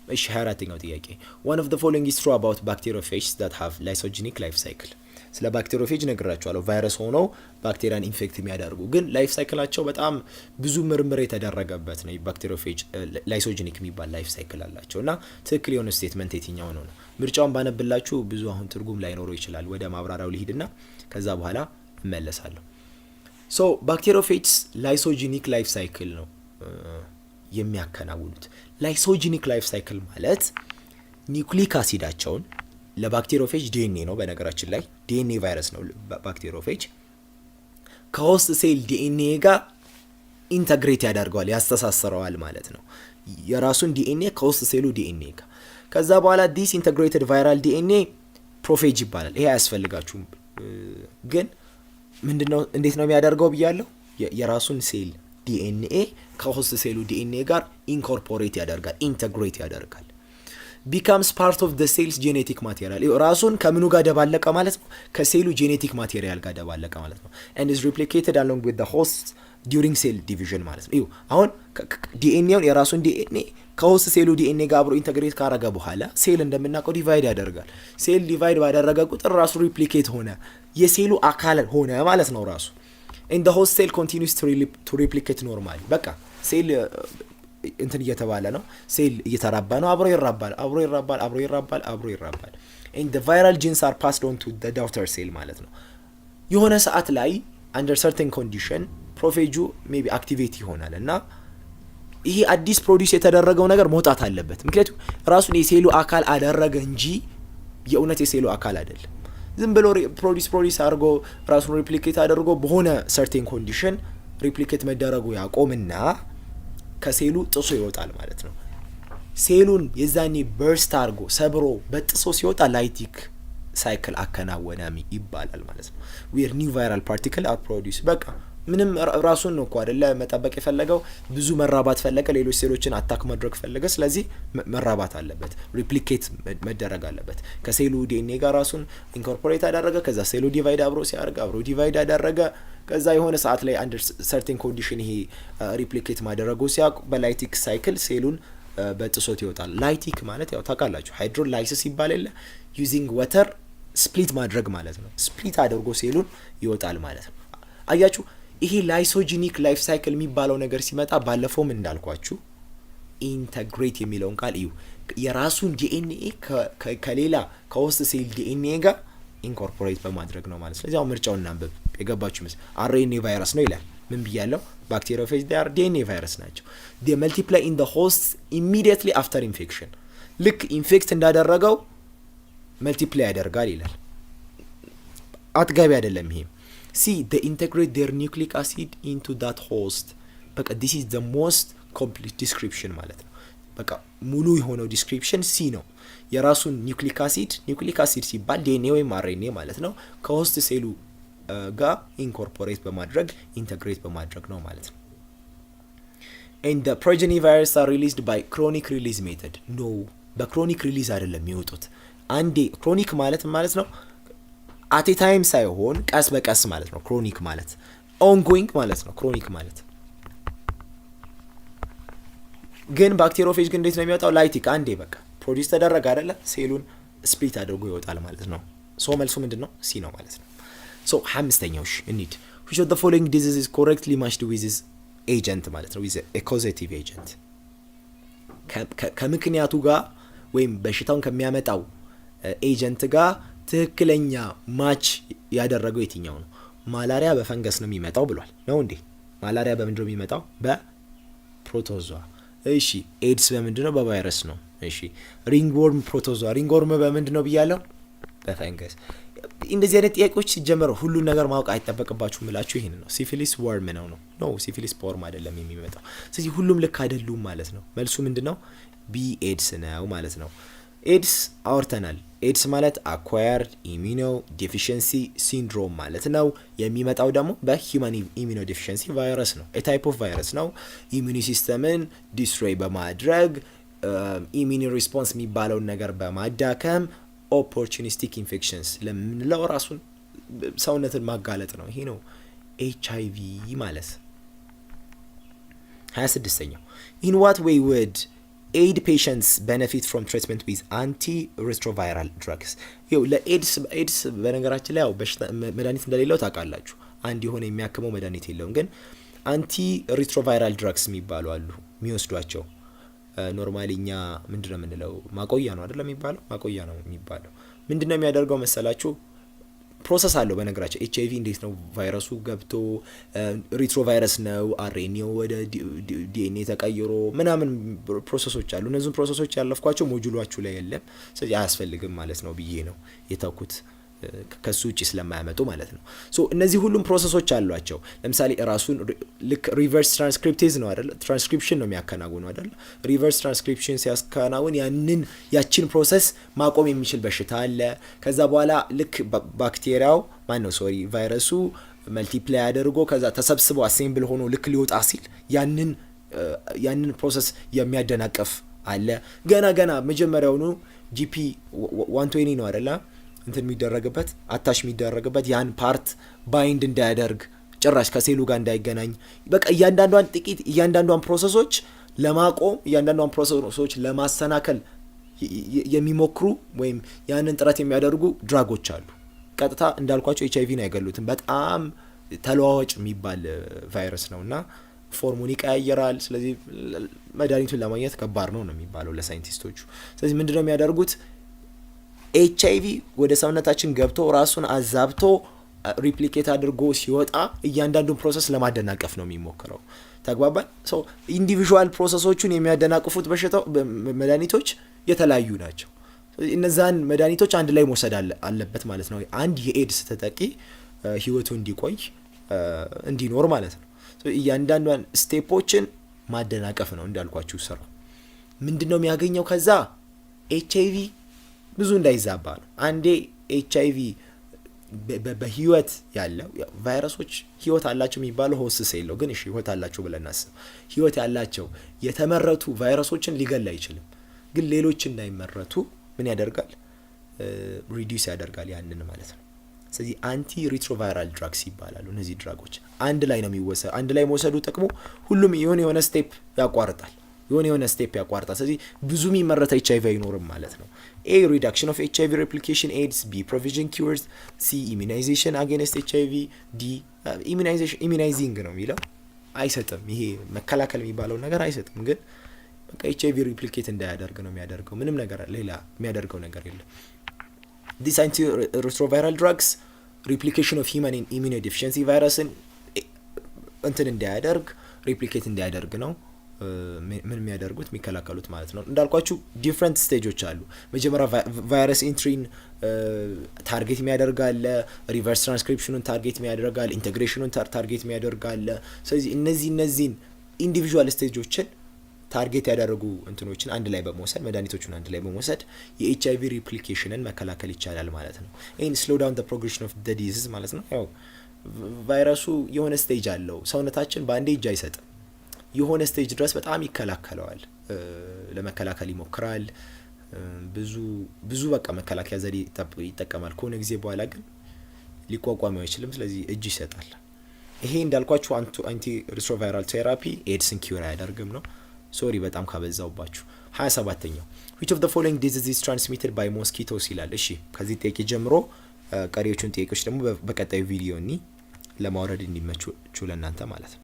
እሺ 24ኛው ጥያቄ one of the following is true about bacteriophages that have lysogenic life cycle. ስለ ባክቴሪዮፌጅ ነግራችኋለሁ። ቫይረስ ሆነው ባክቴሪያን ኢንፌክት የሚያደርጉ ግን ላይፍ ሳይክላቸው በጣም ብዙ ምርምር የተደረገበት ነው። ባክቴሪዮፌጅ ላይሶጂኒክ የሚባል ላይፍ ሳይክል አላቸው እና ትክክል የሆነ ስቴትመንት የትኛው ነው? ምርጫውን ባነብላችሁ ብዙ አሁን ትርጉም ላይኖረው ይችላል። ወደ ማብራሪያው ልሂድና ከዛ በኋላ እመለሳለሁ። ሶ ባክቴሪዮፌጅስ ላይሶጂኒክ ላይፍ ሳይክል ነው የሚያከናውኑት። ላይሶጂኒክ ላይፍ ሳይክል ማለት ኒውክሊክ አሲዳቸውን ለባክቴሪዮፌጅ ዲኤንኤ ነው። በነገራችን ላይ ዲኤንኤ ቫይረስ ነው ባክቴሪዮፌጅ። ከሆስት ሴል ዲኤንኤ ጋር ኢንተግሬት ያደርገዋል፣ ያስተሳስረዋል ማለት ነው። የራሱን ዲኤንኤ ከሆስት ሴሉ ዲኤንኤ ጋር። ከዛ በኋላ ዲስ ኢንተግሬትድ ቫይራል ዲኤንኤ ፕሮፌጅ ይባላል። ይሄ አያስፈልጋችሁም፣ ግን ምንድነው እንዴት ነው የሚያደርገው ብያለሁ? የራሱን ሴል ዲኤንኤ ከሆስት ሴሉ ዲኤንኤ ጋር ኢንኮርፖሬት ያደርጋል፣ ኢንተግሬት ያደርጋል። ቢካምስ ፓርት ኦፍ ዘ ሴልስ ጄኔቲክ ማቴሪያል ራሱን ከምኑ ጋር ደባለቀ ማለት ነው? ከሴሉ ጄኔቲክ ማቴሪያል ጋር ደባለቀ ማለት ነው። and is replicated along with the host during cell division ማለት ነው። አሁን ዲኤንኤውን የራሱን ዲኤንኤ ከሆስት ሴሉ ዲኤንኤ ጋር አብሮ ኢንተግሬት ካረገ በኋላ ሴል እንደምናውቀው ዲቫይድ ያደርጋል። ሴል ዲቫይድ ባደረገ ቁጥር ራሱ ሪፕሊኬት ሆነ፣ የሴሉ አካል ሆነ ማለት ነው ራሱ። and the host cell continues to replicate normally በቃ ሴል እንትን እየተባለ ነው፣ ሴል እየተራባ ነው፣ አብሮ ይራባል and the viral genes are passed on to the daughter cell ማለት ነው። የሆነ ሰዓት ላይ under certain condition ፕሮፌጁ ሜቢ አክቲቬት ይሆናል እና ይሄ አዲስ ፕሮዲዩስ የተደረገው ነገር መውጣት አለበት። ምክንያቱም ራሱን የሴሉ አካል አደረገ እንጂ የእውነት የሴሉ አካል አይደለም። ዝም ብሎ ፕሮዲስ አድርጎ ራሱን ሪፕሊኬት አድርጎ በሆነ ሰርቴን ኮንዲሽን ሪፕሊኬት መደረጉ ያቆምና ከሴሉ ጥሶ ይወጣል ማለት ነው። ሴሉን የዛኔ በርስት አድርጎ ሰብሮ በጥሶ ሲወጣ ላይቲክ ሳይክል አከናወነ ይባላል ማለት ነው። ዌር ኒው ቫይራል ፓርቲክል አር ፕሮዲስ በቃ ምንም ራሱን ነው እኮ አይደለ መጠበቅ የፈለገው፣ ብዙ መራባት ፈለገ፣ ሌሎች ሴሎችን አታክ ማድረግ ፈለገ። ስለዚህ መራባት አለበት፣ ሪፕሊኬት መደረግ አለበት። ከሴሉ ዲኤንኤ ጋር ራሱን ኢንኮርፖሬት አደረገ። ከዛ ሴሉ ዲቫይድ አብሮ ዲቫይድ አደረገ። ከዛ የሆነ ሰዓት ላይ አንደር ሰርቴን ኮንዲሽን ይሄ ሪፕሊኬት ማደረጉ ሲያውቅ በላይቲክ ሳይክል ሴሉን በጥሶት ይወጣል። ላይቲክ ማለት ያው ታውቃላችሁ ሃይድሮላይሲስ ይባል የለ ዩዚንግ ወተር ስፕሊት ማድረግ ማለት ነው። ስፕሊት አድርጎ ሴሉን ይወጣል ማለት ነው። አያችሁ ይሄ ላይሶጂኒክ ላይፍ ሳይክል የሚባለው ነገር ሲመጣ ባለፈውም እንዳልኳችሁ ኢንተግሬት የሚለውን ቃል እዩ። የራሱን ዲኤንኤ ከሌላ ከሆስት ሴል ዲኤንኤ ጋር ኢንኮርፖሬት በማድረግ ነው ማለት። ስለዚህ አሁን ምርጫውን እናንብብ። የገባችሁ ምስ አርኤንኤ ቫይረስ ነው ይላል። ምን ብያለሁ? ባክቴሪዮፌጅ ዴር ዲኤንኤ ቫይረስ ናቸው። ዴ መልቲፕላይ ኢን ዘ ሆስት ኢሚዲየትሊ አፍተር ኢንፌክሽን። ልክ ኢንፌክት እንዳደረገው መልቲፕላይ ያደርጋል ይላል። አጥጋቢ አይደለም ይሄ። See, they integrate their nucleic acid into that host. በቃ this is the most complete description ማለት ነው። በቃ ሙሉ የሆነው ዲስክሪፕሽን ሲ ነው። የራሱን ኒውክሊክ አሲድ ሲባል ዲኤንኤ ወይም አርኤንኤ ማለት ነው ከሆስት ሴሉ ጋር ኢንኮርፖሬት በማድረግ ኢንተግሬት በማድረግ ነው ማለት ነው። and the progeny viruses are released by chronic release method. no በክሮኒክ ሪሊዝ አይደለም የሚወጡት። አንዴ ክሮኒክ ማለት ነው አት ኤ ታይም ሳይሆን ቀስ በቀስ ማለት ነው። ክሮኒክ ማለት ኦንጎይንግ ማለት ነው። ክሮኒክ ማለት ግን ባክቴሪዮፌጅ ግን እንዴት ነው የሚወጣው? ላይቲክ አንዴ በቃ ፕሮዲውስ ተደረገ አይደለ ሴሉን ስፕሊት አድርጎ ይወጣል ማለት ነው። ሶ መልሱ ምንድነው? ሲ ነው ማለት ነው። ሶ አምስተኛው እንሂድ። which of the following disease is correctly matched with this agent ማለት ነው with a causative agent ከምክንያቱ ጋር ወይም በሽታውን ከሚያመጣው ኤጀንት ጋር ትክክለኛ ማች ያደረገው የትኛው ነው? ማላሪያ በፈንገስ ነው የሚመጣው ብሏል ነው እንዴ? ማላሪያ በምንድነው የሚመጣው? በፕሮቶዞዋ። እሺ ኤድስ በምንድነው? በቫይረስ ነው። እሺ ሪንግወርም ፕሮቶዞዋ። ሪንግወርም በምንድነው ብያለሁ? በፈንገስ። እንደዚህ አይነት ጥያቄዎች ሲጀመሩ ሁሉን ነገር ማወቅ አይጠበቅባችሁም ብላችሁ ይሄን ነው። ሲፊሊስ ወርም ነው ሲፊሊስ በወርም አይደለም የሚመጣው። ስለዚህ ሁሉም ልክ አይደሉም ማለት ነው። መልሱ ምንድነው? ቢ ኤድስ ነው ማለት ነው። ኤድስ አውርተናል። ኤድስ ማለት አኳየርድ ኢሚኖ ዴፊሽንሲ ሲንድሮም ማለት ነው። የሚመጣው ደግሞ በሂውማን ኢሚኖ ዴፊሽንሲ ቫይረስ ነው። ኤታይፕ ኦፍ ቫይረስ ነው። ኢሚኒ ሲስተምን ዲስትሮይ በማድረግ ኢሚኒ ሪስፖንስ የሚባለውን ነገር በማዳከም ኦፖርቹኒስቲክ ኢንፌክሽንስ ለምንለው ራሱን ሰውነትን ማጋለጥ ነው። ይሄ ነው ኤችአይቪ ማለት። 26ኛው ኢን ዋት ዌይ ውድ ኤድ ፔሸንትስ ቤኔፊት ፍሮም ትሪትመንት ዊዝ አንቲ ሪትሮቫይራል ድራግስ። ይኸው ለኤድስ በነገራችን ላይ ያው መድኃኒት እንደሌለው ታውቃላችሁ። አንድ የሆነ የሚያክመው መድኃኒት የለውም። ግን አንቲ ሪትሮቫይራል ድራግስ የሚባሉ አሉ የሚወስዷቸው። ኖርማሊ እኛ ምንድነው የምንለው? ማቆያ ነው አይደለም የሚባለው? ማቆያ ነው የሚባለው። ምንድነው የሚያደርገው መሰላችሁ? ፕሮሰስ አለው በነገራችን። ኤችአይቪ እንዴት ነው ቫይረሱ ገብቶ ሪትሮቫይረስ ነው አርኤንኤው ወደ ዲኤንኤ ተቀይሮ ምናምን ፕሮሰሶች አሉ። እነዚህን ፕሮሰሶች ያለፍኳቸው ሞጁሏችሁ ላይ የለም። ስለዚህ አያስፈልግም ማለት ነው ብዬ ነው የተውኩት ከሱ ውጪ ስለማያመጡ ማለት ነው። ሶ እነዚህ ሁሉም ፕሮሰሶች አሏቸው። ለምሳሌ ራሱን ልክ ሪቨርስ ትራንስክሪፕቴዝ ነው አይደል? ትራንስክሪፕሽን ነው የሚያከናውነው አይደል? ሪቨርስ ትራንስክሪፕሽን ሲያከናውን ያችን ፕሮሰስ ማቆም የሚችል በሽታ አለ። ከዛ በኋላ ልክ ባክቴሪያው ቫይረሱ መልቲፕላይ አድርጎ ከዛ ተሰብስቦ አሴምብል ሆኖ ልክ ሊወጣ ሲል ያንን ፕሮሰስ የሚያደናቀፍ አለ። ገና መጀመሪያውኑ ጂፒ 120 ነው አይደለ እንትን የሚደረግበት አታች የሚደረግበት ያን ፓርት ባይንድ እንዳያደርግ ጭራሽ ከሴሉ ጋር እንዳይገናኝ በቃ እያንዳንዷን ፕሮሰሶች ለማቆም እያንዳንዷን ፕሮሰሶች ለማሰናከል የሚሞክሩ ወይም ያንን ጥረት የሚያደርጉ ድራጎች አሉ። ቀጥታ እንዳልኳቸው ኤችአይቪን አይገሉትም። በጣም ተለዋዋጭ የሚባል ቫይረስ ነው እና ፎርሙን ይቀያየራል። ስለዚህ መድኃኒቱን ለማግኘት ከባድ ነው የሚባለው ለሳይንቲስቶቹ። ስለዚህ ምንድነው የሚያደርጉት? ኤችአይቪ ወደ ሰውነታችን ገብቶ ራሱን አዛብቶ ሪፕሊኬት አድርጎ ሲወጣ እያንዳንዱን ፕሮሰስ ለማደናቀፍ ነው የሚሞክረው። ተግባባን? ኢንዲቪዥዋል ፕሮሰሶቹን የሚያደናቅፉት መድኃኒቶች የተለያዩ ናቸው። እነዛን መድኃኒቶች አንድ ላይ መውሰድ አለበት ማለት ነው። አንድ የኤድስ ተጠቂ ህይወቱ እንዲቆይ እንዲኖር ማለት ነው። እያንዳንዷን ስቴፖችን ማደናቀፍ ነው እንዳልኳችሁ ስራ። ምንድነው የሚያገኘው? ከዛ ኤችአይቪ ብዙ እንዳይዛባ ነው። አንዴ ኤችአይቪ በህይወት ያለው ቫይረሶች ህይወት አላቸው የሚባለው ሆስት ሴል ነው። ግን እሺ ህይወት አላቸው ብለን እናስብ። ህይወት ያላቸው የተመረቱ ቫይረሶችን ሊገል አይችልም። ግን ሌሎች እንዳይመረቱ ምን ያደርጋል? ሪዲዩስ ያደርጋል ያንን ማለት ነው። ስለዚህ አንቲ ሪትሮቫይራል ድራግስ ይባላሉ እነዚህ ድራጎች። አንድ ላይ ነው የሚወሰድ። አንድ ላይ መውሰዱ ጥቅሙ ሁሉም የሆነ ስቴፕ ያቋርጣል። ስለዚህ ብዙ የሚመረት ኤችአይቪ አይኖርም ማለት ነው። ኤ ሪዳክሽን ኦፍ ኤችአይቪ ሬፕሊኬሽን ኤድስ፣ ቢ ፕሮቪዥን ኪውርስ፣ ሲ ኢሚናይዜሽን አጌንስት ኤችአይቪ፣ ዲ ኢሚናይዚንግ ነው የሚለው አይሰጥም። ይሄ መከላከል የሚባለው ነገር አይሰጥም። ግን በቃ ኤችአይቪ ሪፕሊኬት እንዳያደርግ ነው የሚያደርገው። ምንም ነገር ሌላ የሚያደርገው ነገር የለም። ዲስ አንቲሪትሮቫይራል ድራግስ ሪፕሊኬሽን ኦፍ ሂውማን ኢሚኖዴፊሽንሲ ቫይረስን እንትን እንዳያደርግ ሪፕሊኬት እንዳያደርግ ነው ምን የሚያደርጉት የሚከላከሉት ማለት ነው። እንዳልኳችሁ ዲፍረንት ስቴጆች አሉ። መጀመሪያ ቫይረስ ኢንትሪን ታርጌት የሚያደርጋለ፣ ሪቨርስ ትራንስክሪፕሽኑን ታርጌት የሚያደርጋለ፣ ኢንቴግሬሽኑን ታርጌት የሚያደርጋለ። ስለዚህ እነዚህን ኢንዲቪዥዋል ስቴጆችን ታርጌት ያደረጉ እንትኖችን አንድ ላይ በመውሰድ መድኃኒቶቹን አንድ ላይ በመውሰድ የኤችአይቪ ሪፕሊኬሽንን መከላከል ይቻላል ማለት ነው። ይህን ስሎ ዳውን ዘ ፕሮግሬሽን ኦፍ ዘ ዲዚዝ ማለት ነው። ያው ቫይረሱ የሆነ ስቴጅ አለው። ሰውነታችን በአንዴ እጅ አይሰጥም። የሆነ ስቴጅ ድረስ በጣም ይከላከለዋል፣ ለመከላከል ይሞክራል። ብዙ በቃ መከላከያ ዘዴ ይጠቀማል። ከሆነ ጊዜ በኋላ ግን ሊቋቋመው አይችልም። ስለዚህ እጅ ይሰጣል። ይሄ እንዳልኳችሁ አንቲ ሪትሮቫይራል ቴራፒ ኤድስን ኪውር አያደርግም ነው። ሶሪ በጣም ካበዛውባችሁ። 27ኛው which of the following disease is transmitted by mosquitoes ይላል። እሺ ከዚህ ጥያቄ ጀምሮ ቀሪዎቹን ጥያቄዎች ደግሞ በቀጣዩ ቪዲዮ ለማውረድ እንዲመቹ ለእናንተ ማለት ነው።